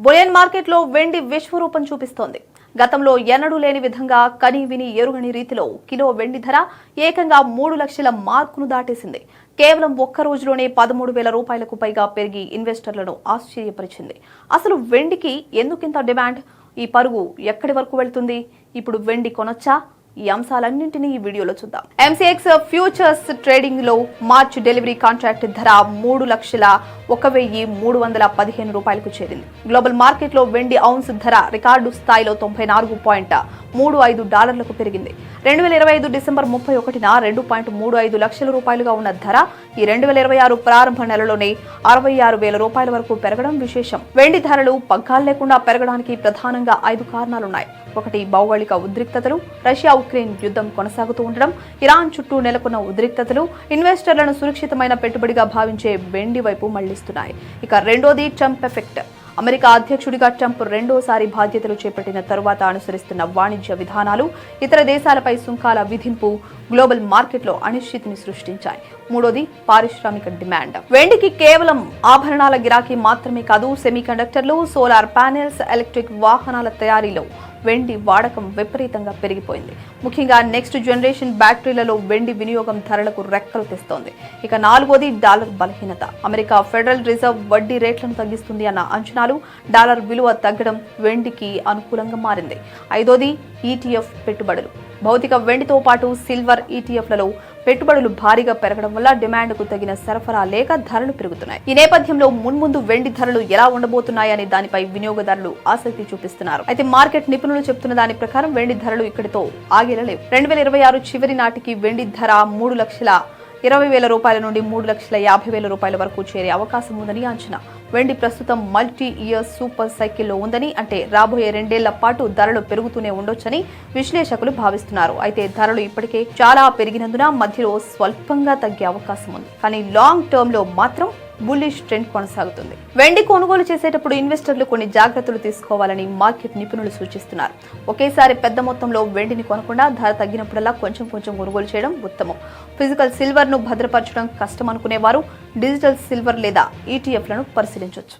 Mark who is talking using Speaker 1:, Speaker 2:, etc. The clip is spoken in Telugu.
Speaker 1: బులియన్ మార్కెట్లో వెండి విశ్వరూపం చూపిస్తోంది. గతంలో ఎన్నడూ లేని విధంగా కని విని ఎరుగని రీతిలో కిలో వెండి ధర ఏకంగా 3 లక్షల మార్కును దాటేసింది. కేవలం ఒక్క రోజులోనే 13,000 రూపాయలకు పైగా పెరిగి ఇన్వెస్టర్లను ఆశ్చర్యపరిచింది. అసలు వెండికి ఎందుకింత డిమాండ్? ఈ పరుగు ఎక్కడి వరకు వెళ్తుంది? ఇప్పుడు వెండి కొనొచ్చా? ఈ అంశాలన్నింటినీ ఈ వీడియోలో చూద్దాం. ఎంసీఎక్స్ ఫ్యూచర్స్ ట్రేడింగ్ లో మార్చ్ డెలివరీ కాంట్రాక్ట్ ధర 3,01,315 రూపాయలకు చేరింది. గ్లోబల్ మార్కెట్ లో వెండి ఔన్స్ ధర రికార్డు స్థాయిలో $94.35 పెరిగింది. 2025 డిసెంబర్ 31న 2.35 లక్షల రూపాయలుగా ఉన్న ధర ఈ 2026 ప్రారంభ నెలలోనే 66,000 రూపాయల వరకు పెరగడం విశేషం. వెండి ధరలు పగ్గాలు లేకుండా పెరగడానికి ప్రధానంగా 5 కారణాలున్నాయి. ఒకటి, భౌగోళిక ఉద్రిక్తతలు, రష్యా ఉక్రెయిన్ యుద్ధం కొనసాగుతూ ఉండడం, ఇరాన్ చుట్టూ నెలకొన్న ఉద్రిక్తతలు ఇన్వెస్టర్లను సురక్షితమైన పెట్టుబడిగా భావించే వెండి వైపు మళ్లిస్తున్నాయి. ఇక రెండోది ట్రంప్ ఎఫెక్ట్. అమెరికా అధ్యక్షుడిగా ట్రంప్ రెండోసారి బాధ్యతలు చేపట్టిన తరువాత అనుసరిస్తున్న వాణిజ్య విధానాలు, ఇతర దేశాలపై సుంకాల విధింపు గ్లోబల్ మార్కెట్లో అనిశ్చితిని సృష్టించాయి. మూడోది పారిశ్రామిక డిమాండ్. వెండికి కేవలం ఆభరణాల గిరాకీ మాత్రమే కాదు, సెమీకండక్టర్లు, సోలార్ ప్యానెల్స్, ఎలక్ట్రిక్ వాహనాల తయారీలో వెండి వాడకం విపరీతంగా పెరిగిపోయింది. ముఖ్యంగా నెక్స్ట్ జనరేషన్ బ్యాటరీలలో వెండి వినియోగం ధరలకు రెక్కలు తెస్తోంది. ఇక నాలుగోది డాలర్ బలహీనత. అమెరికా ఫెడరల్ రిజర్వ్ వడ్డీ రేట్లను తగ్గిస్తుంది అన్న అంచనాలు, డాలర్ విలువ తగ్గడం వెండికి అనుకూలంగా మారింది. ఐదోది ఈటీఎఫ్ పెట్టుబడులు. భౌతిక వెండితో పాటు సిల్వర్ ఈటీఎఫ్లలో పెట్టుబడులు భారీగా పెరగడం వల్ల డిమాండ్కు తగిన సరఫరా లేక ధరలు పెరుగుతున్నాయి. ఈ నేపథ్యంలో మున్ముందు వెండి ధరలు ఎలా ఉండబోతున్నాయనే దానిపై వినియోగదారులు ఆసక్తి చూపిస్తున్నారు. అయితే మార్కెట్ నిపుణులు చెబుతున్న దాని ప్రకారం వెండి ధరలు ఇక్కడితో ఆగేలలేవు. 2026 చివరి నాటికి వెండి ధర 3,20,000 రూపాయల నుండి 3,50,000 రూపాయల వరకు చేరే అవకాశం ఉందని అంచనా. వెండి ప్రస్తుతం మల్టీ ఇయర్ సూపర్ సైకిల్లో ఉందని, అంటే రాబోయే 2 ఏళ్ల పాటు ధరలు పెరుగుతూనే ఉండొచ్చని విశ్లేషకులు భావిస్తున్నారు. అయితే ధరలు ఇప్పటికే చాలా పెరిగినందున మధ్యలో స్వల్పంగా తగ్గే అవకాశం ఉంది. కానీ లాంగ్ టర్మ్ లో మాత్రం బుల్లిష్ ట్రెండ్ కొనసాగుతుంది. వెండి కొనుగోలు చేసేటప్పుడు ఇన్వెస్టర్లు కొన్ని జాగ్రత్తలు తీసుకోవాలని మార్కెట్ నిపుణులు సూచిస్తున్నారు. ఒకేసారి పెద్ద మొత్తంలో వెండిని కొనకుండా ధర తగ్గినప్పుడల్లా కొంచెం కొనుగోలు చేయడం ఉత్తమం. ఫిజికల్ సిల్వర్ ను భద్రపరచడం కష్టం అనుకునేవారు డిజిటల్ సిల్వర్ లేదా ఈటీఎఫ్లను పరిశీలించవచ్చు.